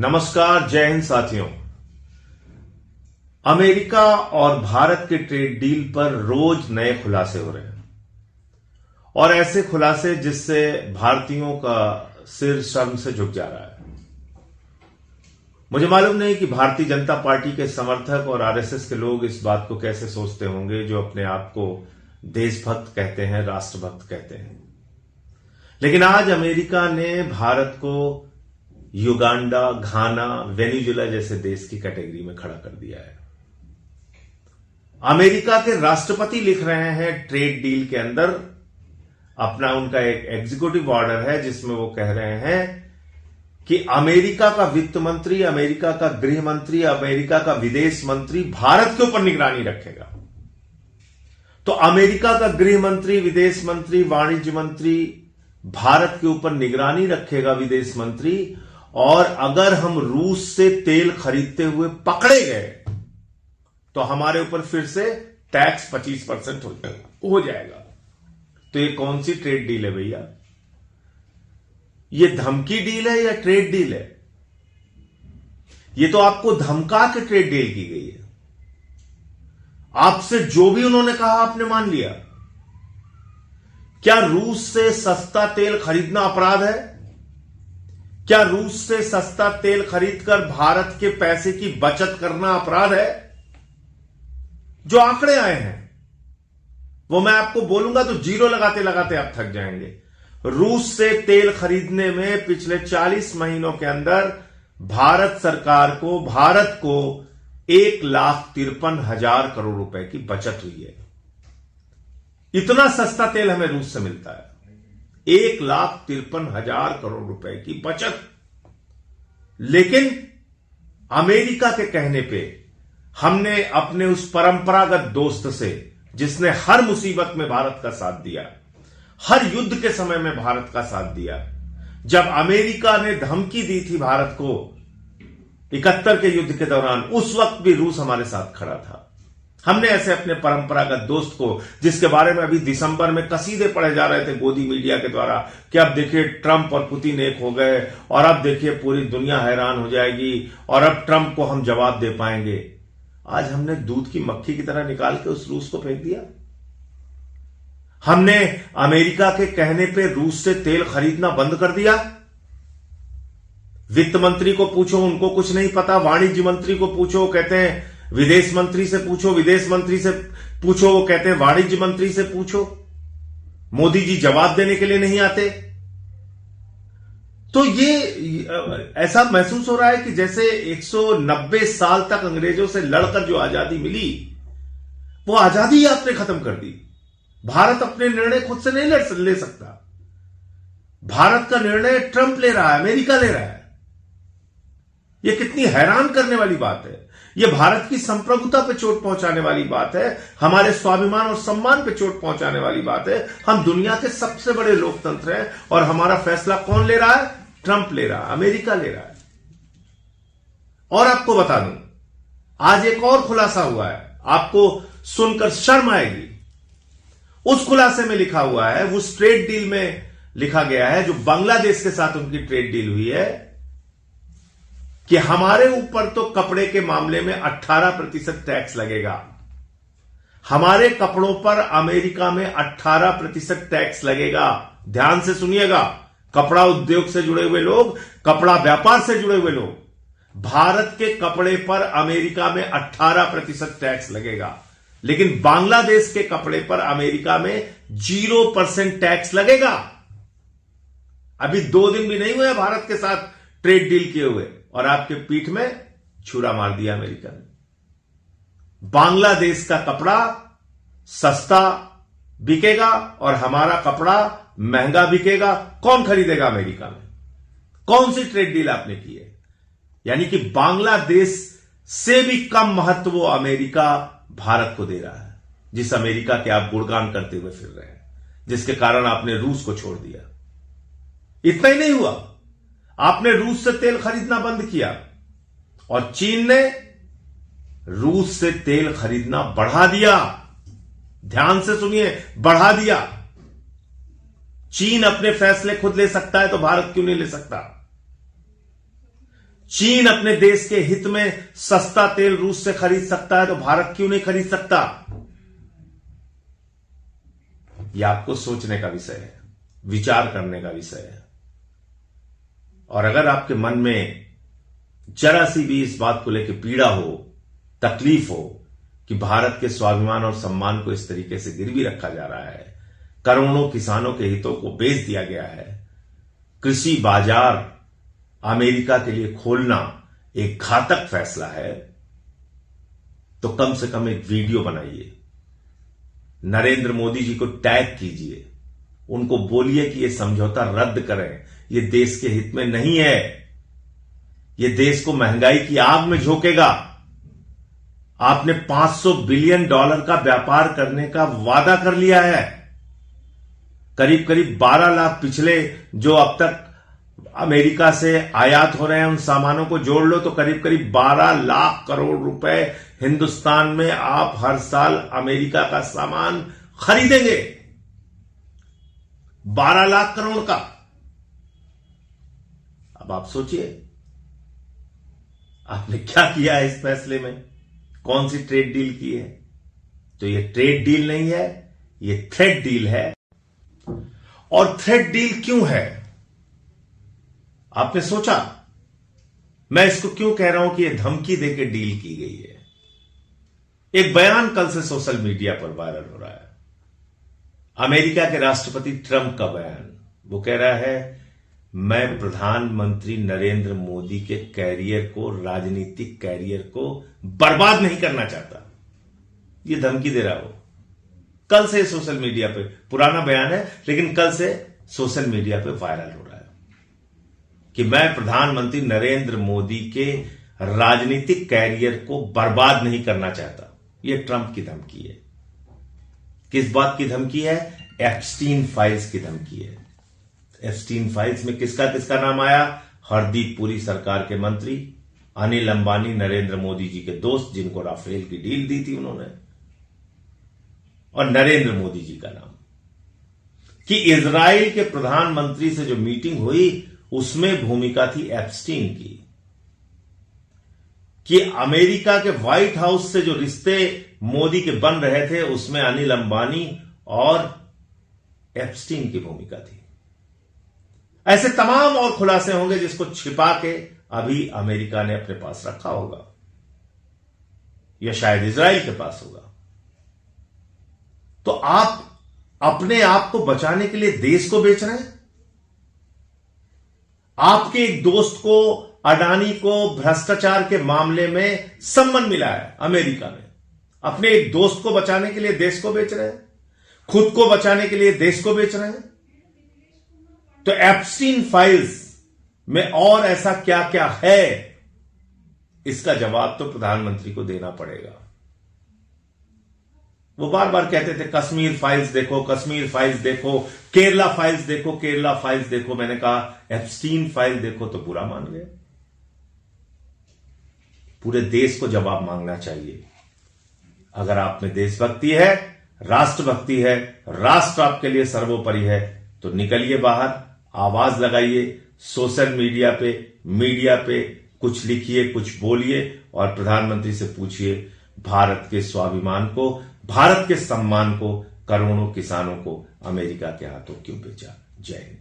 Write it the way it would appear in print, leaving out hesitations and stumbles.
नमस्कार, जय हिंद साथियों। अमेरिका और भारत के ट्रेड डील पर रोज नए खुलासे हो रहे हैं और ऐसे खुलासे जिससे भारतीयों का सिर शर्म से झुक जा रहा है। मुझे मालूम नहीं कि भारतीय जनता पार्टी के समर्थक और आरएसएस के लोग इस बात को कैसे सोचते होंगे, जो अपने आप को देशभक्त कहते हैं, राष्ट्रभक्त कहते हैं। लेकिन आज अमेरिका ने भारत को युगांडा, घाना, वेनेजुएला जैसे देश की कैटेगरी में खड़ा कर दिया है। अमेरिका के राष्ट्रपति लिख रहे हैं ट्रेड डील के अंदर अपना उनका एक एग्जीक्यूटिव ऑर्डर है जिसमें वो कह रहे हैं कि अमेरिका का वित्त मंत्री, अमेरिका का गृह मंत्री, अमेरिका का विदेश मंत्री भारत के ऊपर निगरानी रखेगा। तो अमेरिका का गृह मंत्री, विदेश मंत्री, वाणिज्य मंत्री भारत के ऊपर निगरानी रखेगा, विदेश मंत्री। और अगर हम रूस से तेल खरीदते हुए पकड़े गए तो हमारे ऊपर फिर से टैक्स 25% हो जाएगा। तो ये कौन सी ट्रेड डील है भैया? ये धमकी डील है या ट्रेड डील है? ये तो आपको धमका के ट्रेड डील की गई है। आपसे जो भी उन्होंने कहा आपने मान लिया। क्या रूस से सस्ता तेल खरीदना अपराध है? क्या रूस से सस्ता तेल खरीदकर भारत के पैसे की बचत करना अपराध है? जो आंकड़े आए हैं वो मैं आपको बोलूंगा तो जीरो लगाते लगाते आप थक जाएंगे। रूस से तेल खरीदने में पिछले 40 महीनों के अंदर भारत सरकार को, भारत को 1,53,000 करोड़ रुपए की बचत हुई है। इतना सस्ता तेल हमें रूस से मिलता है। 1,53,000 करोड़ रुपए की बचत। लेकिन अमेरिका के कहने पे हमने अपने उस परंपरागत दोस्त से, जिसने हर मुसीबत में भारत का साथ दिया, हर युद्ध के समय में भारत का साथ दिया, जब अमेरिका ने धमकी दी थी भारत को 71 के युद्ध के दौरान, उस वक्त भी रूस हमारे साथ खड़ा था। हमने ऐसे अपने परंपरागत दोस्त को, जिसके बारे में अभी दिसंबर में कसीदे पढ़े जा रहे थे गोदी मीडिया के द्वारा कि अब देखिए ट्रंप और पुतिन एक हो गए और अब देखिए पूरी दुनिया हैरान हो जाएगी और अब ट्रंप को हम जवाब दे पाएंगे, आज हमने दूध की मक्खी की तरह निकाल के उस रूस को फेंक दिया। हमने अमेरिका के कहने पे रूस से तेल खरीदना बंद कर दिया। वित्त मंत्री को पूछो, उनको कुछ नहीं पता। वाणिज्य मंत्री को पूछो, कहते हैं विदेश मंत्री से पूछो, विदेश मंत्री से पूछो, वो कहते हैं वाणिज्य मंत्री से पूछो। मोदी जी जवाब देने के लिए नहीं आते। तो ये ऐसा महसूस हो रहा है कि जैसे 190 साल तक अंग्रेजों से लड़कर जो आजादी मिली, वो आजादी ही आपने खत्म कर दी। भारत अपने निर्णय खुद से नहीं ले सकता। भारत का निर्णय ट्रंप ले रहा है, अमेरिका ले रहा है। यह कितनी हैरान करने वाली बात है। यह भारत की संप्रभुता पे चोट पहुंचाने वाली बात है, हमारे स्वाभिमान और सम्मान पे चोट पहुंचाने वाली बात है। हम दुनिया के सबसे बड़े लोकतंत्र हैं और हमारा फैसला कौन ले रहा है? ट्रंप ले रहा है, अमेरिका ले रहा है। और आपको बता दूं, आज एक और खुलासा हुआ है, आपको सुनकर शर्म आएगी। उस खुलासे में लिखा हुआ है, उस ट्रेड डील में लिखा गया है, जो बांग्लादेश के साथ उनकी ट्रेड डील हुई है, कि हमारे ऊपर तो कपड़े के मामले में 18% टैक्स लगेगा। हमारे कपड़ों पर अमेरिका में 18% टैक्स लगेगा। ध्यान से सुनिएगा, कपड़ा उद्योग से जुड़े हुए लोग, कपड़ा व्यापार से जुड़े हुए लोग, भारत के कपड़े पर अमेरिका में 18% टैक्स लगेगा। लेकिन बांग्लादेश के कपड़े पर अमेरिका में 0% टैक्स लगेगा। अभी 2 दिन भी नहीं हुए भारत के साथ ट्रेड डील किए हुए और आपके पीठ में छुरा मार दिया अमेरिका ने। बांग्लादेश का कपड़ा सस्ता बिकेगा और हमारा कपड़ा महंगा बिकेगा। कौन खरीदेगा अमेरिका में? कौन सी ट्रेड डील आपने की है? यानी कि बांग्लादेश से भी कम महत्व वो अमेरिका भारत को दे रहा है, जिस अमेरिका के आप गुणगान करते हुए फिर रहे हैं, जिसके कारण आपने रूस को छोड़ दिया। इतना ही नहीं हुआ, आपने रूस से तेल खरीदना बंद किया और चीन ने रूस से तेल खरीदना बढ़ा दिया। ध्यान से सुनिए, बढ़ा दिया। चीन अपने फैसले खुद ले सकता है तो भारत क्यों नहीं ले सकता? चीन अपने देश के हित में सस्ता तेल रूस से खरीद सकता है तो भारत क्यों नहीं खरीद सकता? यह आपको सोचने का विषय है, विचार करने का विषय है। और अगर आपके मन में जरा सी भी इस बात को लेकर पीड़ा हो, तकलीफ हो कि भारत के स्वाभिमान और सम्मान को इस तरीके से गिरवी रखा जा रहा है, करोड़ों किसानों के हितों को बेच दिया गया है, कृषि बाजार अमेरिका के लिए खोलना एक घातक फैसला है, तो कम से कम एक वीडियो बनाइए, नरेंद्र मोदी जी को टैग कीजिए, उनको बोलिए कि यह समझौता रद्द करें, यह देश के हित में नहीं है, यह देश को महंगाई की आग में झोंकेगा। आपने $500 बिलियन का व्यापार करने का वादा कर लिया है। करीब करीब 12 लाख पिछले जो अब तक अमेरिका से आयात हो रहे हैं उन सामानों को जोड़ लो तो करीब करीब 12 लाख करोड़ रुपए हिंदुस्तान में आप हर साल अमेरिका का सामान खरीदेंगे। 12 लाख करोड़ का। अब आप सोचिए आपने क्या किया है इस फैसले में, कौन सी ट्रेड डील की है? तो ये ट्रेड डील नहीं है, ये थ्रेड डील है। और थ्रेड डील क्यों है? आपने सोचा मैं इसको क्यों कह रहा हूं कि यह धमकी देकर डील की गई है? एक बयान कल से सोशल मीडिया पर वायरल हो रहा है, अमेरिका के राष्ट्रपति ट्रंप का बयान। वो कह रहा है मैं प्रधानमंत्री नरेंद्र मोदी के कैरियर को, राजनीतिक कैरियर को बर्बाद नहीं करना चाहता। ये धमकी दे रहा हो। कल से सोशल मीडिया पे, पुराना बयान है लेकिन कल से सोशल मीडिया पे वायरल हो रहा है कि मैं प्रधानमंत्री नरेंद्र मोदी के राजनीतिक कैरियर को बर्बाद नहीं करना चाहता। यह ट्रंप की धमकी है। किस बात की धमकी है? एप्स्टीन फाइल्स की धमकी है। एप्स्टीन फाइल्स में किसका किसका नाम आया? हरदीप पुरी सरकार के मंत्री, अनिल अंबानी नरेंद्र मोदी जी के दोस्त जिनको राफेल की डील दी थी उन्होंने, और नरेंद्र मोदी जी का नाम। कि इजराइल के प्रधानमंत्री से जो मीटिंग हुई उसमें भूमिका थी एप्स्टीन की। कि अमेरिका के व्हाइट हाउस से जो रिश्ते मोदी के बन रहे थे उसमें अनिल अंबानी और एप्स्टीन की भूमिका थी। ऐसे तमाम और खुलासे होंगे जिसको छिपा के अभी अमेरिका ने अपने पास रखा होगा या शायद इजराइल के पास होगा। तो आप अपने आप को बचाने के लिए देश को बेच रहे हैं। आपके एक दोस्त को, अडानी को भ्रष्टाचार के मामले में सम्मन मिला है अमेरिका में। अपने एक दोस्त को बचाने के लिए देश को बेच रहे हैं, खुद को बचाने के लिए देश को बेच रहे हैं। तो एप्स्टीन फाइल्स में और ऐसा क्या क्या है, इसका जवाब तो प्रधानमंत्री को देना पड़ेगा। वो बार बार कहते थे कश्मीर फाइल्स देखो, कश्मीर फाइल्स देखो, केरला फाइल्स देखो, केरला फाइल्स देखो। मैंने कहा एप्स्टीन फाइल देखो तो बुरा मान गए। पूरे देश को जवाब मांगना चाहिए। अगर आप में देशभक्ति है, राष्ट्रभक्ति है, राष्ट्र आपके लिए सर्वोपरि है, तो निकलिए बाहर, आवाज लगाइए, सोशल मीडिया पे कुछ लिखिए, कुछ बोलिए और प्रधानमंत्री से पूछिए भारत के स्वाभिमान को, भारत के सम्मान को, करोड़ों किसानों को अमेरिका के हाथों क्यों बेचा? जय हिंद।